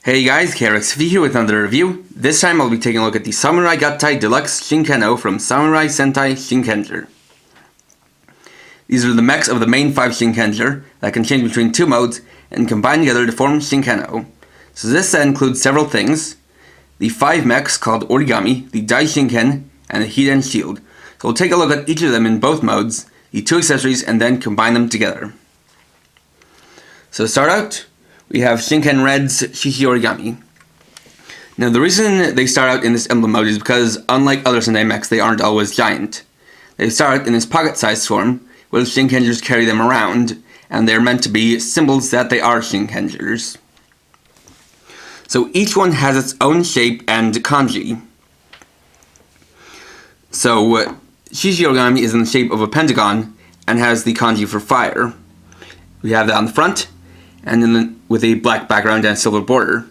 Hey guys, KRXV here with another review. This time I'll be taking a look at the Samurai Gattai Deluxe Shinken-Oh from Samurai Sentai Shinkenger. These are the mechs of the main 5 Shinkenger that can change between 2 modes and combine together to form Shinken-Oh. So this set includes several things. The 5 mechs called Origami, the DaiShinken, and the Heat and Shield. So we'll take a look at each of them in both modes, the 2 accessories, and then combine them together. So to start out, we have Shinken Red's Shishi Origami. Now the reason they start out in this emblem mode is because, unlike other Sentai mechs, they aren't always giant. They start out in this pocket-sized form, where the Shinkengers carry them around, and they're meant to be symbols that they are Shinkengers. So each one has its own shape and kanji. So Shishi Origami is in the shape of a pentagon, and has the kanji for fire. We have that on the front, and then with a black background and a silver border.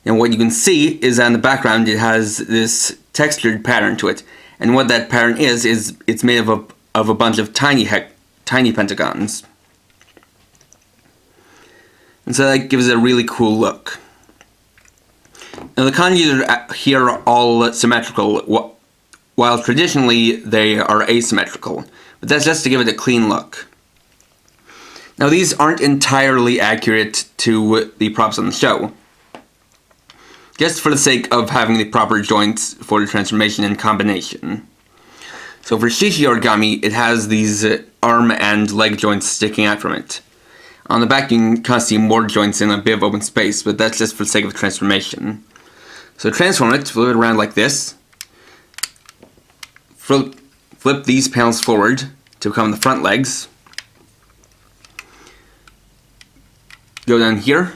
And what you can see is that in the background it has this textured pattern to it. And what that pattern is it's made of a bunch of tiny pentagons. And so that gives it a really cool look. Now the kanji here are all symmetrical, while traditionally they are asymmetrical. But that's just to give it a clean look. Now these aren't entirely accurate to the props on the show, just for the sake of having the proper joints for the transformation and combination. So for Shishi Origami, it has these arm and leg joints sticking out from it. On the back you can kind of see more joints in a bit of open space, but that's just for the sake of transformation. So transform it, flip it around like this, flip these panels forward to become the front legs, go down here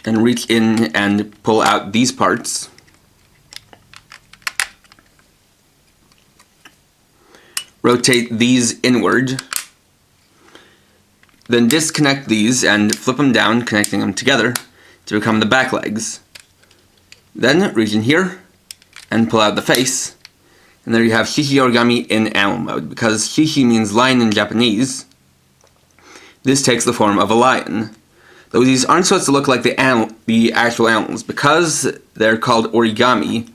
and reach in and pull out these parts. Rotate these inward. Then disconnect these and flip them down, connecting them together to become the back legs. Then reach in here and pull out the face. And there you have Shishi Origami in animal mode. Because Shishi means lion in Japanese, this takes the form of a lion. Though these aren't supposed to look like the actual animals, because they're called origami,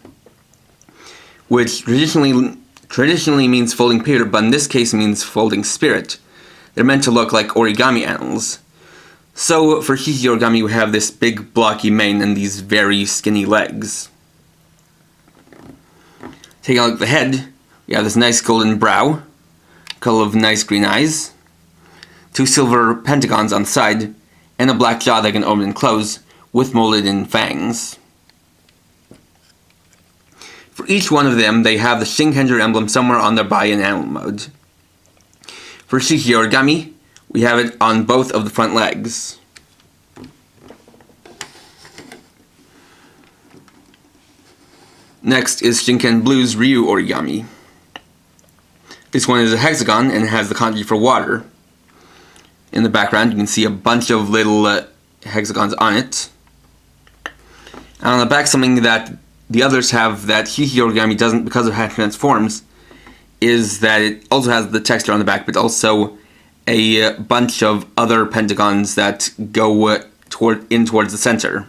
which traditionally means folding paper, but in this case means folding spirit. They're meant to look like origami animals. So for Shishi Origami we have this big blocky mane and these very skinny legs. Taking a look at the head, we have this nice golden brow, a couple of nice green eyes, 2 silver pentagons on the side, and a black jaw that can open and close, with molded in fangs. For each one of them, they have the Shinkenger emblem somewhere on their body in animal mode. For Shishi Origami, we have it on both of the front legs. Next is Shinken Blue's Ryu Origami. This one is a hexagon and has the kanji for water. In the background you can see a bunch of little hexagons on it. And on the back, something that the others have that Shishi Origami doesn't because of how it transforms is that it also has the texture on the back, but also a bunch of other pentagons that go towards the center.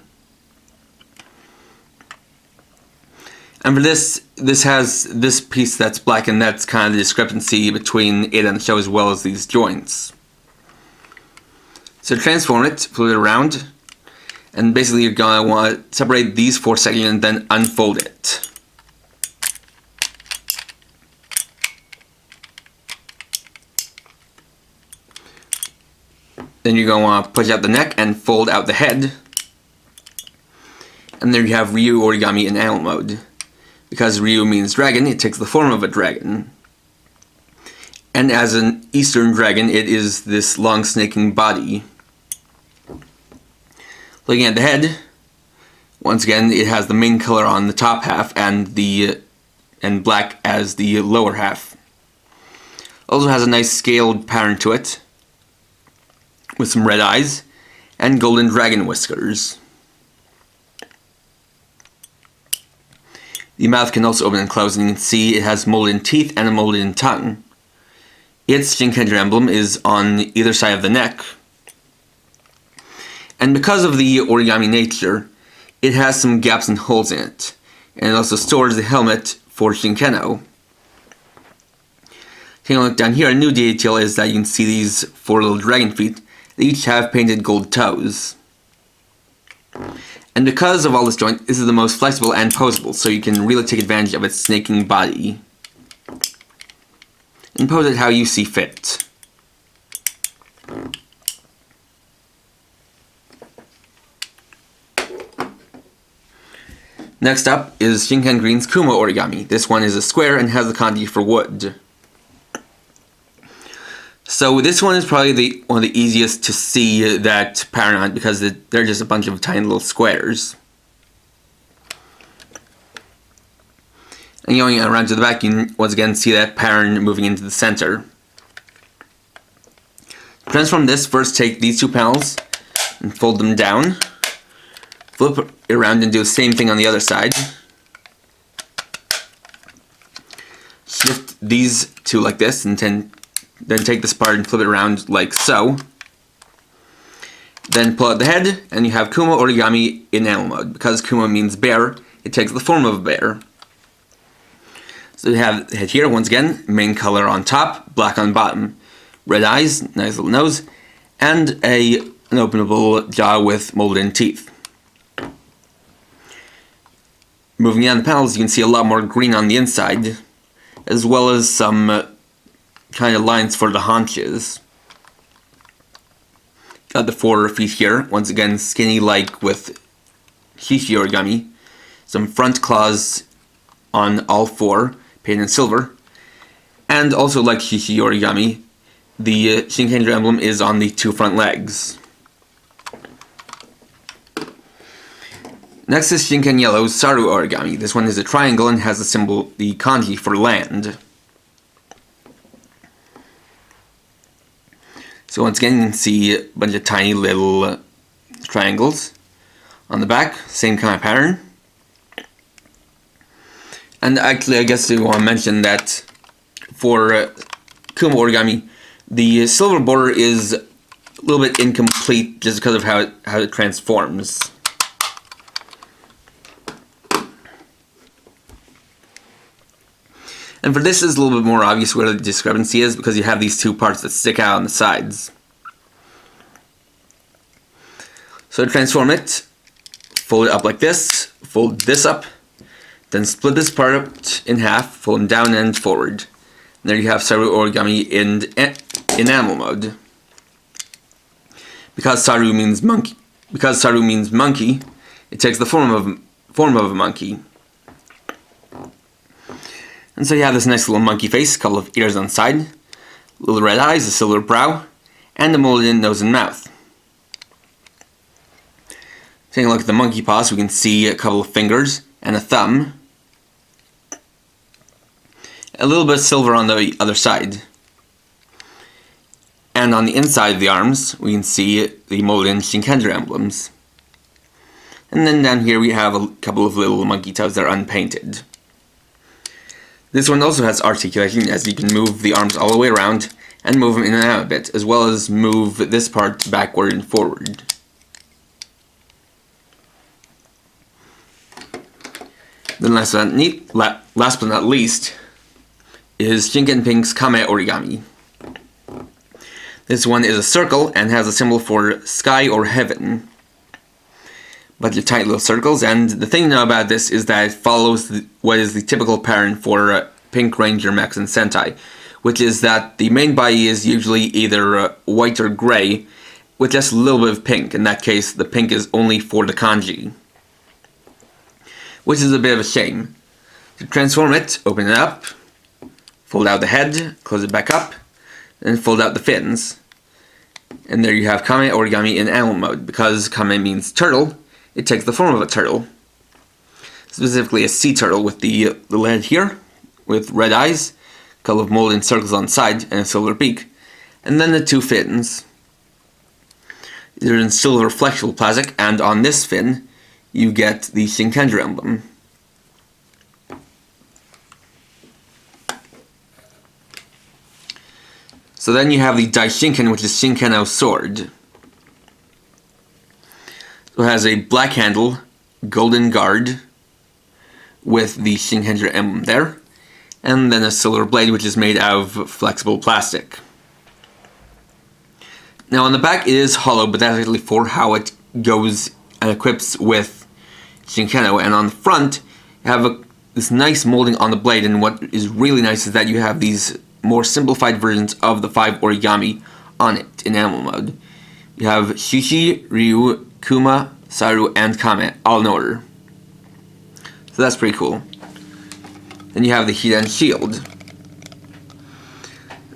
And for this has this piece that's black, and that's kind of the discrepancy between it and the show, as well as these joints. So transform it, flip it around, and basically you're going to want to separate these 4 sections and then unfold it. Then you're going to want to push out the neck and fold out the head. And there you have Ryu Origami in animal mode. Because Ryu means dragon, it takes the form of a dragon. And as an Eastern dragon, it is this long snaking body. Looking at the head, once again it has the main color on the top half and black as the lower half. Also has a nice scaled pattern to it, with some red eyes and golden dragon whiskers. The mouth can also open and close, and you can see it has molded teeth and a molded tongue. Its Shinkenger emblem is on either side of the neck. And because of the origami nature, it has some gaps and holes in it, and it also stores the helmet for Shinken-Oh. Taking a look down here, a new detail is that you can see these 4 little dragon feet. They each have painted gold toes. And because of all this joint, this is the most flexible and posable, so you can really take advantage of its snaking body and pose it how you see fit. Next up is Shinken Green's Kuma origami. This one is a square and has the kanji for wood. So this one is probably one of the easiest to see that pattern on because they're just a bunch of tiny little squares. And going around to the back, you can once again see that pattern moving into the center. To transform this, first take these 2 panels and fold them down. Flip it around and do the same thing on the other side. Shift these 2 like this, and then take this part and flip it around like so. Then pull out the head, and you have Kuma origami in animal mode. Because Kuma means bear, it takes the form of a bear. So you have the head here, once again, main color on top, black on bottom. Red eyes, nice little nose, and an openable jaw with molded in teeth. Moving down the panels, you can see a lot more green on the inside, as well as some kind of lines for the haunches. Got the 4 feet here, once again skinny like with Shishi origami. Some front claws on all 4, painted in silver. And also like Shishi origami, the Shinken emblem is on the 2 front legs. Next is Shinken Yellow's Saru origami. This one is a triangle and has the symbol, the kanji for land. So once again, you can see a bunch of tiny little triangles on the back, same kind of pattern. And actually, I guess I want to mention that for Kuma origami, the silver border is a little bit incomplete just because of how it transforms. And for this, is a little bit more obvious where the discrepancy is because you have these 2 parts that stick out on the sides. So to transform it, fold it up like this, fold this up, then split this part up in half, fold them down and forward. And there you have Saru origami in animal mode. Because Saru means monkey, it takes the form of a monkey. And so you have this nice little monkey face, a couple of ears on the side, little red eyes, a silver brow, and a molded in nose and mouth. Taking a look at the monkey paws, we can see a couple of fingers and a thumb. A little bit of silver on the other side. And on the inside of the arms, we can see the molded in Shinken emblems. And then down here we have a couple of little monkey toes that are unpainted. This one also has articulation, as you can move the arms all the way around and move them in and out a bit, as well as move this part backward and forward. Then last but not least is Shinken Pink's Kame origami. This one is a circle and has a symbol for sky or heaven. Bunch of tight little circles, and the thing to know about this is that it follows what is the typical pattern for Pink Ranger mechs and Sentai, which is that the main body is usually either white or gray, with just a little bit of pink. In that case, the pink is only for the kanji, which is a bit of a shame. To transform it, open it up, fold out the head, close it back up, and fold out the fins. And there you have Kame origami in animal mode. Because Kame means turtle, it takes the form of a turtle. Specifically a sea turtle with the little head here, with red eyes, a couple of molded circles on the side, and a silver beak. And then the 2 fins. They're in silver flexible plastic, and on this fin, you get the Shinken emblem. So then you have the DaiShinken, which is Shinken-Oh sword. So it has a black handle, golden guard, with the Shinken emblem there, and then a silver blade which is made out of flexible plastic. Now on the back it is hollow, but that's actually for how it goes and equips with Shinken-Oh, and on the front you have this nice molding on the blade, and what is really nice is that you have these more simplified versions of the 5 origami on it in animal mode. You have Shishi, Ryu, Kuma, Saru, and Kame, all in order. So that's pretty cool. Then you have the Hiden shield.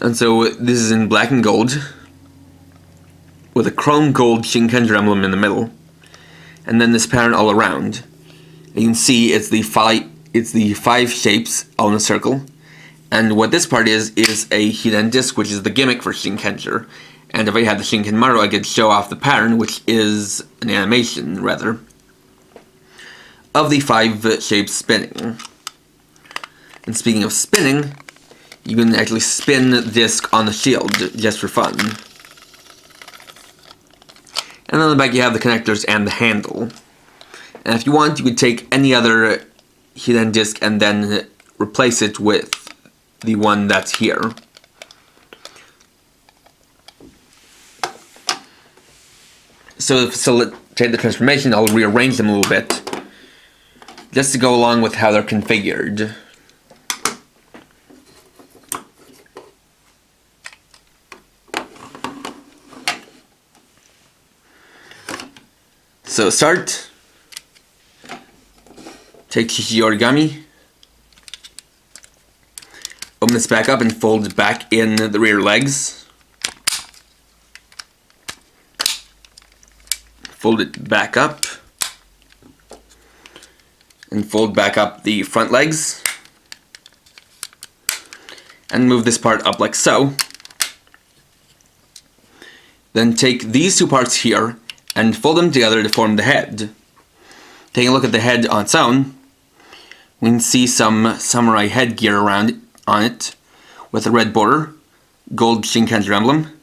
And so this is in black and gold, with a chrome gold Shinken emblem in the middle. And then this pattern all around. And you can see it's the 5 shapes all in a circle. And what this part is a Hiden disc, which is the gimmick for Shinken. And if I had the Shinken Maru, I could show off the pattern, which is an animation, rather, of the 5 shapes spinning. And speaking of spinning, you can actually spin the disc on the shield, just for fun. And on the back you have the connectors and the handle. And if you want, you could take any other Hiden disc and then replace it with the one that's here. So to facilitate the transformation, I'll rearrange them a little bit, just to go along with how they're configured. So start, take Shishi Origami, open this back up and fold it back in the rear legs. Fold it back up, and fold back up the front legs, and move this part up like so. Then take these 2 parts here and fold them together to form the head. Taking a look at the head on its own, we can see some samurai headgear around on it, with a red border, gold Shinken emblem,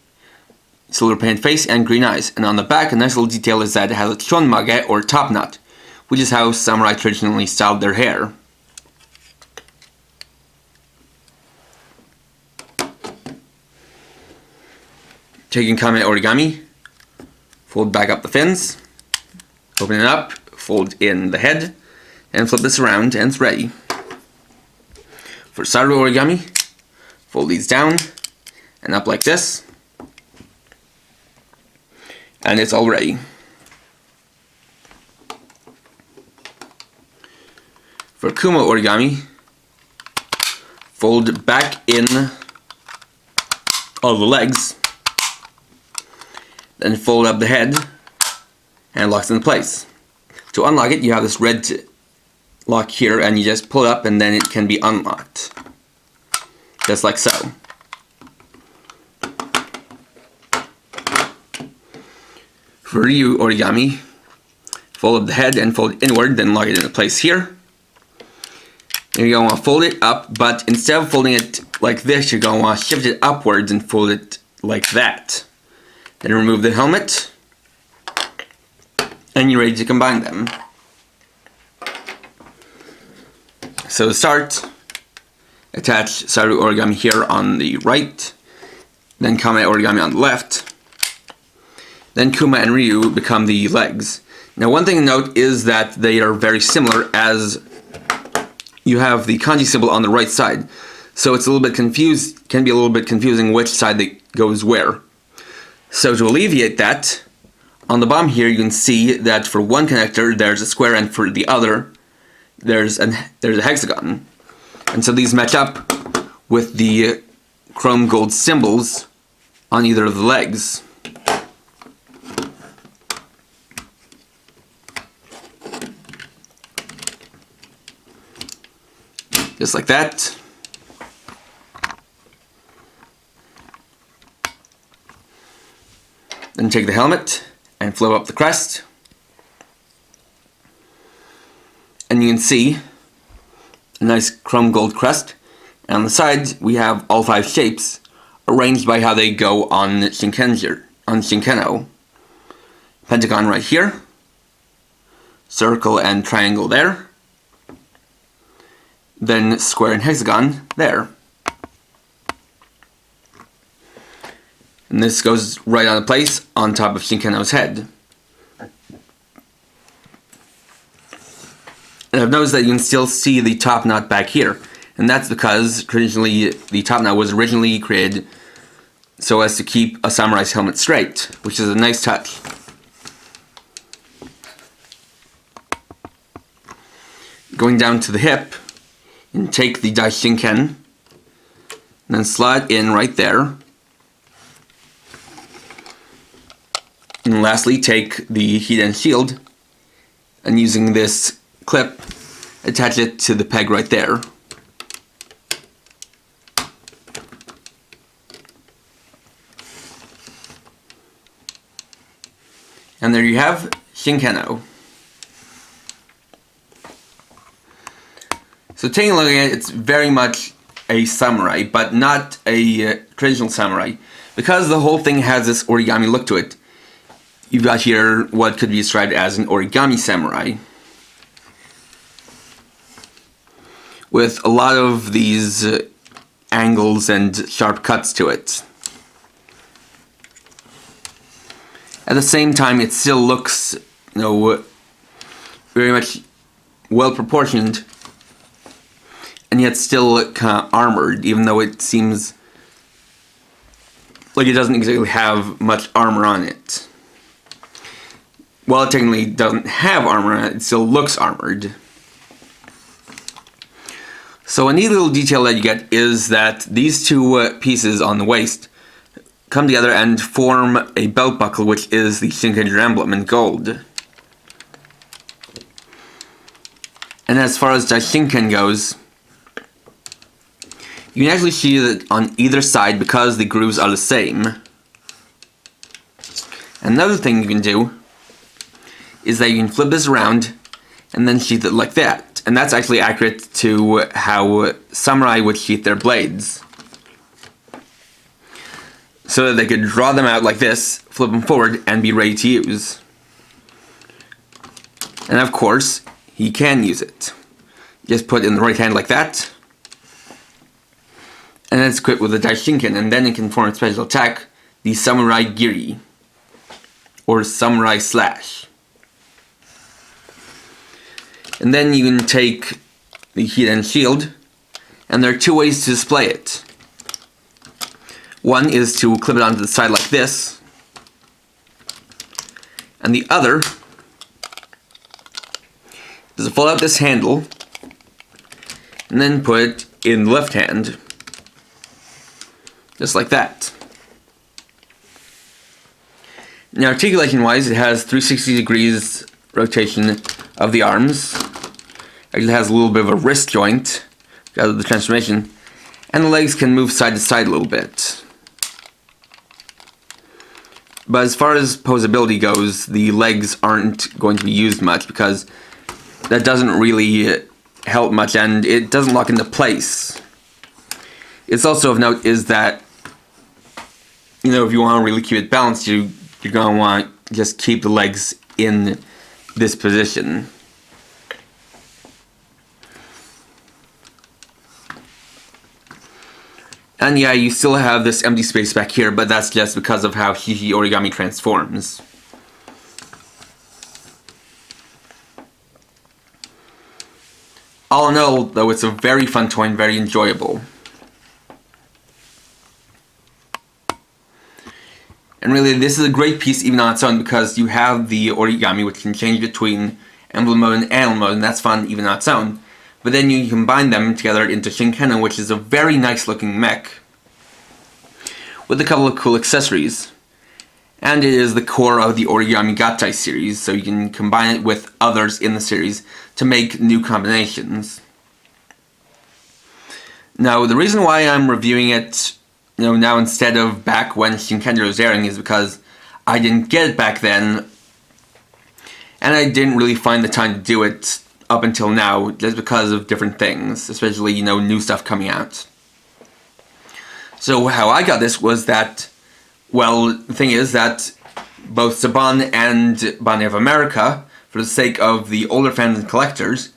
silver painted face, and green eyes. And on the back, a nice little detail is that it has a chonmage, or top knot, which is how samurai traditionally styled their hair. Taking Kame Origami, fold back up the fins, open it up, fold in the head, and flip this around, and it's ready. For Saru Origami, fold these down and up like this, and it's all ready. For Kuma Origami, fold back in all the legs, then fold up the head, and it locks into place. To unlock it, you have this red lock here, and you just pull it up and then it can be unlocked. Just like so. For Ryu Origami, fold up the head and fold it inward, then lock it into place here. Then you're going to want to fold it up, but instead of folding it like this, you're going to want to shift it upwards and fold it like that. Then remove the helmet, and you're ready to combine them. So to start, attach Saru Origami here on the right, then Kame Origami on the left, then Kuma and Ryu become the legs. Now one thing to note is that they are very similar, as you have the kanji symbol on the right side, so it's a little bit can be a little bit confusing which side that goes where. So to alleviate that, on the bottom here you can see that for one connector there's a square, and for the other there's a hexagon. And so these match up with the chrome gold symbols on either of the legs. Just like that. Then take the helmet and flip up the crest. And you can see a nice chrome gold crest. And on the sides we have all 5 shapes arranged by how they go on Shinken-Oh. Pentagon right here, circle and triangle there. Then square and hexagon there. And this goes right on place on top of Shinken-Oh's head. And I've noticed that you can still see the top knot back here. And that's because traditionally the top knot was originally created so as to keep a samurai's helmet straight, which is a nice touch. Going down to the hip, and take the DaiShinken, and then slide in right there. And lastly, take the heat and shield, and using this clip, attach it to the peg right there. And there you have Shinken-Oh. So taking a look at it, it's very much a samurai, but not a traditional samurai. Because the whole thing has this origami look to it, you've got here what could be described as an origami samurai, with a lot of these angles and sharp cuts to it. At the same time, it still looks, very much well proportioned, and yet still kind of armored, even though it seems like it doesn't exactly have much armor on it. While it technically doesn't have armor on it, it still looks armored. So a neat little detail that you get is that these two pieces on the waist come together and form a belt buckle, which is the Shinken emblem in gold. And as far as DaiShinken goes, you can actually see that on either side because the grooves are the same. Another thing you can do is that you can flip this around and then sheath it like that. And that's actually accurate to how samurai would sheath their blades. So that they could draw them out like this, flip them forward, and be ready to use. And of course, he can use it. Just put it in the right hand like that. And then it's equipped with the DaiShinken, and then it can form a special attack, the Samurai Giri, or Samurai Slash. And then you can take the heat and shield, and there are two ways to display it. One is to clip it onto the side like this, and the other is to fold out this handle, and then put it in the left hand. Just like that. Now, articulation-wise, it has 360 degrees rotation of the arms. It has a little bit of a wrist joint because of the transformation, and the legs can move side to side a little bit. But as far as posability goes, the legs aren't going to be used much because that doesn't really help much, and it doesn't lock into place. It's also of note is that if you want to really keep it balanced, you're going to want to just keep the legs in this position. And yeah, you still have this empty space back here, but that's just because of how Hihi Origami transforms. All in all, though, it's a very fun toy and very enjoyable. And really, this is a great piece even on its own because you have the origami, which can change between emblem mode and animal mode, and that's fun even on its own. But then you combine them together into Shinken-Oh, which is a very nice looking mech with a couple of cool accessories. And it is the core of the Origami Gattai series, so you can combine it with others in the series to make new combinations. Now, the reason why I'm reviewing it now instead of back when Shinken was airing is because I didn't get it back then, and I didn't really find the time to do it up until now, just because of different things, especially, new stuff coming out. So how I got this was that, the thing is that both Saban and Bane of America for the sake of the older fans and collectors,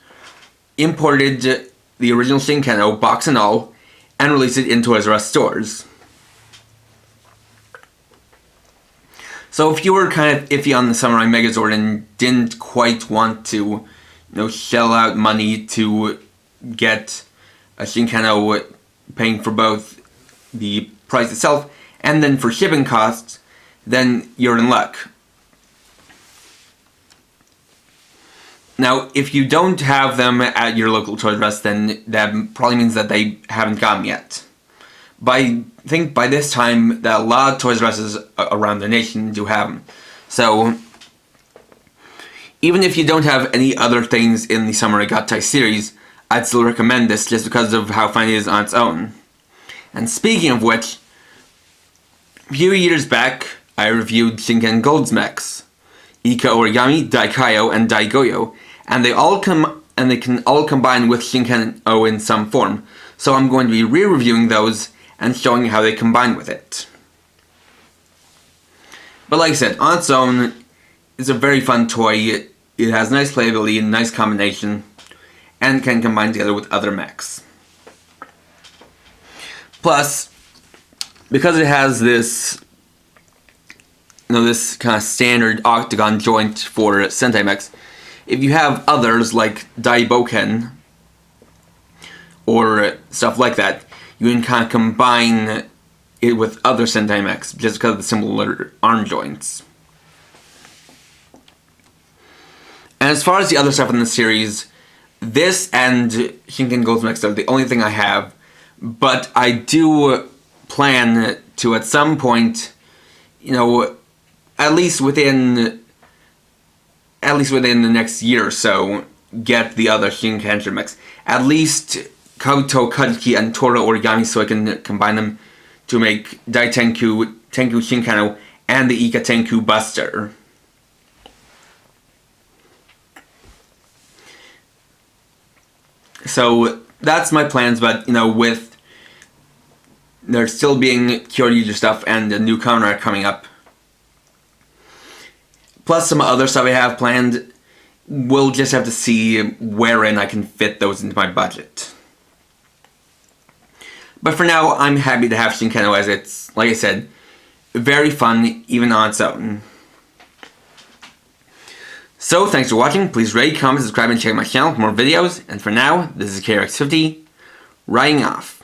imported the original Shinken-Oh, box and all, and released it in Toys R Us stores. So if you were kind of iffy on the Samurai Megazord and didn't quite want to, shell out money to get a Shinken-Oh, paying for both the price itself and then for shipping costs, then you're in luck. Now, if you don't have them at your local Toys R Us, then that probably means that they haven't got them yet. I think by this time that a lot of Toys R Us around the nation do have them. So, even if you don't have any other things in the Samurai Gattai series, I'd still recommend this just because of how fun it is on its own. And speaking of which, a few years back, I reviewed Shinken Gold's mechs, Ika Origami, Daikayo, and Daigoyo, and they can all combine with Shinken-Oh in some form. So I'm going to be re-reviewing those and showing how they combine with it. But like I said, on its own, it's a very fun toy. It has nice playability and nice combination, and can combine together with other mechs. Plus, because it has this, this kind of standard octagon joint for Sentai mechs, if you have others like Daiboken or stuff like that, you can kind of combine it with other Sentai mechs just because of the similar arm joints. And as far as the other stuff in the series, this and Shinken Gold's mechs are the only thing I have, but I do plan to at some point, at least within the next year or so, get the other Shinken mechs. At least Koto, Kazuki, and Tora Origami, so I can combine them to make Tenku Shinken-Oh, and the Ika Tenku Buster. So that's my plans, but with there still being Kyoryuger stuff and a new Kamen Rider coming up, plus some other stuff I have planned, we'll just have to see wherein I can fit those into my budget. But for now, I'm happy to have Shinken-Oh, as it's, like I said, very fun, even on its own. So, thanks for watching. Please rate, comment, subscribe, and check out my channel for more videos. And for now, this is KRX50, writing off.